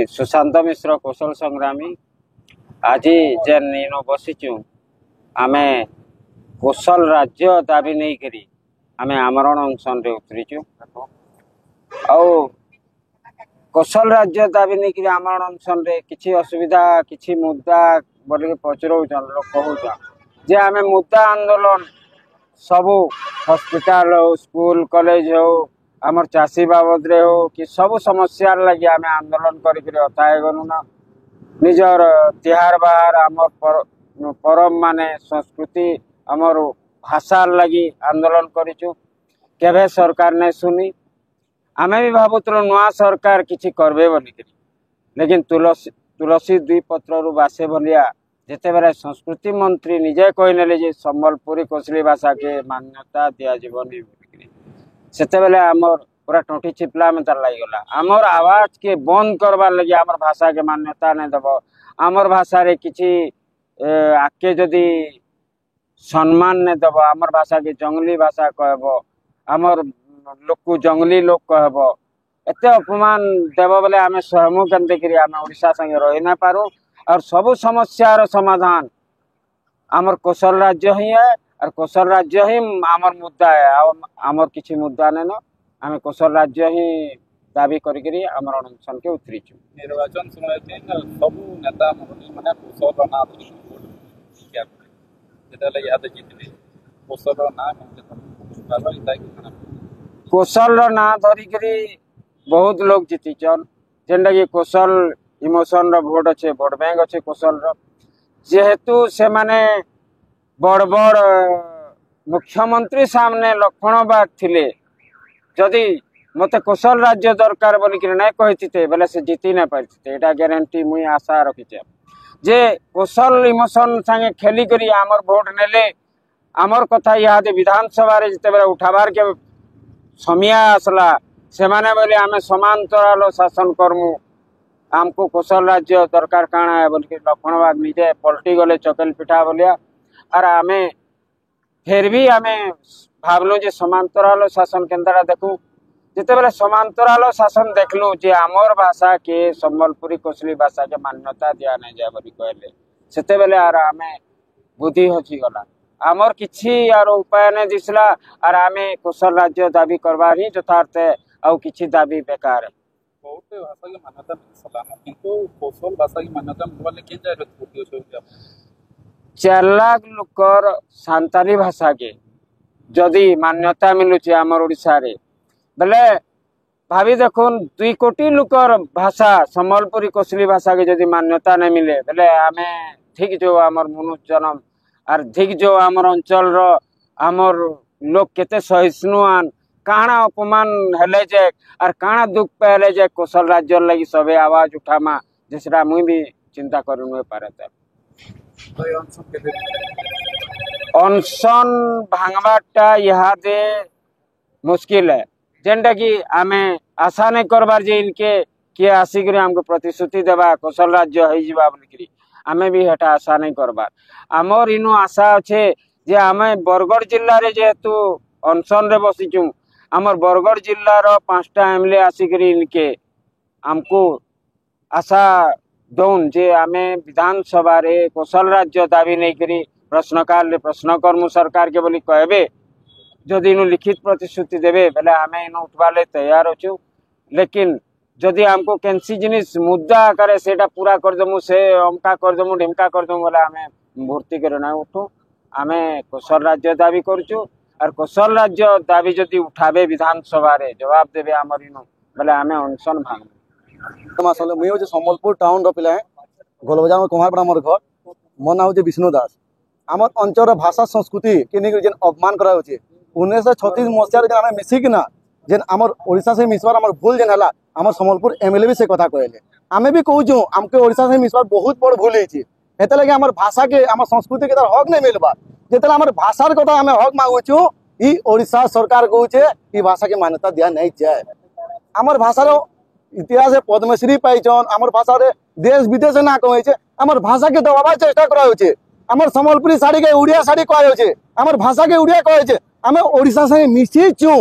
सुशांत मिश्र कौशल संग्रामी आज जेन इन बसीचु आमे कौशल राज्य दाबी नहीं करी आमे आमरण अनशन रे उतरीचु कौशल राज्य दाबी नहीं करी आमरण अनशन रे किछि असुविधा किछि मुद्दा बोल पचरौछन लोग कहूछन जे आमे मुद्दा आंदोलन सबू हॉस्पिटल हो स्कूल कॉलेज हो आमर चाषी बाबद रे हो कि सबू समस्या लगी आम आंदोलन करताए गलु ना निजर तिहार बाहर आमर परम माने संस्कृति आमर भाषा लगी आंदोलन करिचु केबे सरकार ने सुनी आमे भी भावुतु नुआ सरकार किछि करबे बोलिक लेकिन तुलसी दुई पत्र रु बासे भलिया जिते बेले संस्कृति मंत्री निजे कहने जे सम्बलपुरी कोसली भाषा के मान्यता दिया जीवनी सेते बेले आमर पूरा टोटी चिपला में तार लगिगला आमर आवाज के बंद करवार लगे आमर भाषा के मान्यता नहीं दब आमर भाषा रे किछि आके जदि सम्मान नहीं दब आमर भाषा के जंगली भाषा कहब आमर लोक को जंगली लोक कहब एते अपमान देव बेले आम स्वयं केनते आम ओडिशा संगे रही ना पारू और सबु समस्यार समाधान आमर कौशल राज्य ही है और कौशल राज्य ही आमर मुद्दा है आमर किसी मुद्दा नहीं न आम कौशल राज्य ही दाबी करी आमर अनशन के उतरीचु निर्वाचन समय सबु नेता माने कौशल ना कौशल ना धरिकी बहुत लोग जीतिचन जेनटा कि कौशल इमोशन रो भोट अच्छे भोट बैंक अच्छे कौशल जेहेतु से माने बड़ बड़ मुख्यमंत्री सामने लक्ष्मण बाग थिले जदि मते कौशल राज्य दरकार बोलिक नहीं कही बेले से जीति ना पारिते एटा गारंटी मुई आशा रखीचे जे कौशल इमोशन संगे खेली करी आमर भोट नेले आमर कथा इहादे विधानसभा रे जिते बेले उठाबार के समय आसला से माने बोले आमे समांतराल शासन करमु आमको कौशल राज्य दरकार काना है बोल लक्ष्मण बाग निजे पलटि गले चकेल पिठा बोलिया और आमे फिर भी आमे भावलु जे समांतराल शासन केंद्रा देखू जिते बेले समांतराल शासन देखलु जे आमर भाषा के सम्बलपुरी कोसली भाषा के मान्यता दिया नहीं जाए बोली कहले सेते बेले आर आमे बुद्धि हची गला आमर किछि आर उपाय नहीं दिसला और आमे कौशल राज्य दाबी करबार ही यथार्थ आउ किछि दाबी बेकार है बहुत भाषा की मान्यता सलाम किंतु कौशल भाषा की मान्यता मोबाइल के जाय रहती है 4 लाख लोकर सांताली भाषा के जदि मान्यता मिलुची आमर ओडिशा रे बेले भाभी देखुन 2 कोटी लोकर भाषा सम्बलपुरी कोसली भाषा के जदि मान्यता नहीं मिले बेले आमे ठीक जो आमर मनुष्य जन्म और ठीक जो आमर अंचल रो आमर लोग केते सहिष्णुआन काना अपमान हेले जे और काना दुख पहले जे कौशल राज्य लगी सबे आवाज उठामा जिसरा मुई भी चिंता करनु पारे अनशन भांगबाटा इहादे मुश्किल है जेनटा कि आमे आशा नहीं करबार जे इनके किए आसिक हमको प्रतिश्रुति देवा कौशल राज्य हो जावा बोलिकी आमे भी हेटा आशा नहीं करबार आमर इनु आशा अच्छे जे आमे बरगढ़ जिल्ला रे जेहेतु अनशन रे बसीचु आमर बरगढ़ जिल्लार 5टा एमएलए आसिक इनके आमको आशा दौन जे आमे विधानसभा रे कौशल राज्य दाबी नहीं करी प्रश्नकाल रे प्रश्न कर्मु सरकार के बोली कहबे जदि इनु लिखित प्रतिश्रुति देबे बेले आमे इनु उठवाले तैयार होचु लेकिन जदि हमको केनसी जिनिस मुद्दा करे सेटा पूरा कर दमु से अमका कर दमु ढिमका कर दमु बोले आमे भर्ती करे ना उठू आमे कौशल राज्य दाबी करचु और कौशल राज्य दाबी जदि उठाबे विधानसभा रे जवाब देबे आमर इनु बोले आमे अनशन भांग मासल मुई हो सम्बलपुर टाउन रो पिला है गोलबजा में कुमारपड़ा मोर घर मो ना हो विष्णु दास आमर अंचल भाषा संस्कृति के नहीं जेन अपमान करा होचे 1936 मसिया रे आमे मिसिकिना जेन आमर ओडिशा से मिसवार आमर भूल जेन हला आमर सम्बलपुर एमएलए भी से कथा कहले आमे भी कहूछु हमके ओडिशा से मिसवार बहुत बड़ भूल हेछि एते लगे आमर भाषा के आमर संस्कृति के तार हक नहीं मिलबा जेतला आमर भाषार कथा आमे हक मांगुछु ई ओडिशा सरकार कहूचे ई भाषा के मान्यता दिया नहीं जाए आमर भाषार इतिहास पद्मश्री पाइछन आमर भाषा रे देश विदेश ना कहै छै आमर भाषा के दबाबा चेष्टा करा होचे आमर सम्बलपुरी साड़ी के उड़िया साड़ी कहै होचे आमर भाषा के उड़िया कहै छै आमे ओडिशा संगे मिसी छु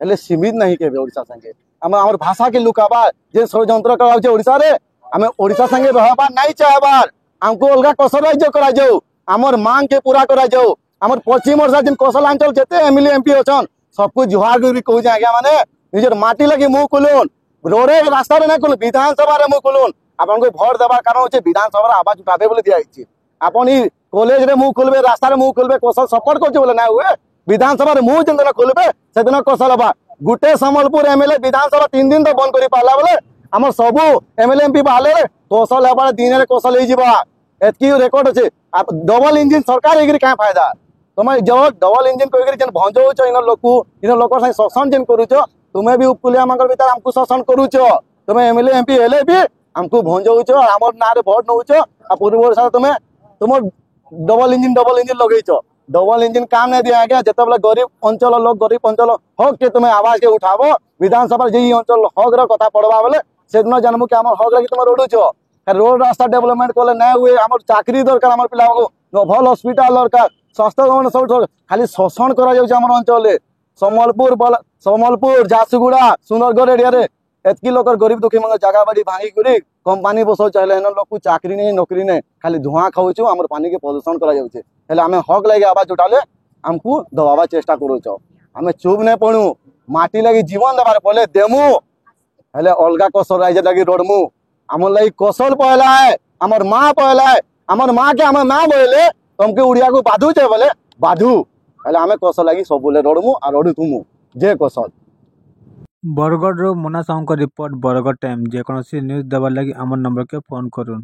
एले सीमित नहीं केबे ओडिशा संगे आमर भाषा के लुकाबा जे षड्यंत्र करा होचे ओडिशा रे आमे ओडिशा संगे रहबार नहीं चाहबार हमको अलगा कौशल राज्य करा जाऊ आमर मांग के पूरा करा जाऊ आमर पश्चिम ओडिशा जिन कौशलांचल जेते एमएलए एमपी अछन सबको जुहार करी कहू जे आज्ञा माने निजर माटी लगी मुंह खुलुन रोडे रास्ता रे ना खुलुन विधानसभा रे मुंह खुलुन आपन को भोट देबार कारण होचे विधानसभा रे आवाज उठाबे बोले दिया हिची आपन ई कॉलेज रे मुंह खुलबे रास्ता रे मुंह खुलबे कौशल सपोर्ट करछे बोले ना हुए विधानसभा रे मुंह जिन दिन खुलबे से दिन कौशल बा गुटे सम्बलपुर एमएलए विधानसभा 3 दिन तो बंद करी पाला बोले हमर सबु एमएलए एमपी बाले कौशल हेबार दिन रे कौशल हे जिबा एतकी रेकॉर्ड अछि आप डबल इंजन सरकार एगिरी का फायदा तुम जो डबल इंजन कोइगिरी जन भंजौछ इन लोक संग शोषण जन करूछ तुमे भी उपकुलिया मंगल भीतर हमको शोषण करूछ तुम एमएलए एमपी हेले भी हमको भंजौछ हमर नारे भोट नउछ आ पूर्व ओडिशा तुम तुम डबल इंजन लगैछ डबल इंजन काम नहीं दिया गया जते बेले गरीब अंचल लोग गरीब अंचल हक के तुम्हें आवाज के उठाबो विधानसभा जे अंचल हक र कथा पड़वा बोले से दिन जानबो कि हमर हक लगी तुम रोडुछ रोड रास्ता डेवलपमेंट कले ना हुए हमर चाकरी दरकार हमर पिला को भल हॉस्पिटल दरकार स्वास्थ्य गवर्नमेंट सब खाली शोषण करा जाउछ हमर अंचल सम्बलपुर झारसुगुड़ा सुंदरगढ़ एरिया रे एतकी लोक गरीब दुखी मंग जगह बाड़ी भांगी करी कंपनी बसौ चाहले एन लोक को चाकरी नहीं नौकरी नहीं खाली धुआं खाउछ हमर पानी के प्रदूषण करा जाउछ हेले हमें हक लगे आवाज उठाले हमको दबावा चेष्टा करूछ हमें चुप नहीं पड़ू माटी लगी जीवन देबार पहले देमु हेले अलगा कौशल राज्य लगी रोडमु हमर लगी कौशल पहला है हमर माँ पहला है हमर माँ के हमर माँ बोले तुमके उड़िया को बाधु छे बोले बाधु हेले हमें कौशल लगी सब बोले रोडमु आ रोडु तुमु जे कौशल बरगढ़ रो मोना साहू रिपोर्ट बरगढ़ टाइम जेकोसी न्यूज देवार लगी आमर नंबर के फोन करूँ।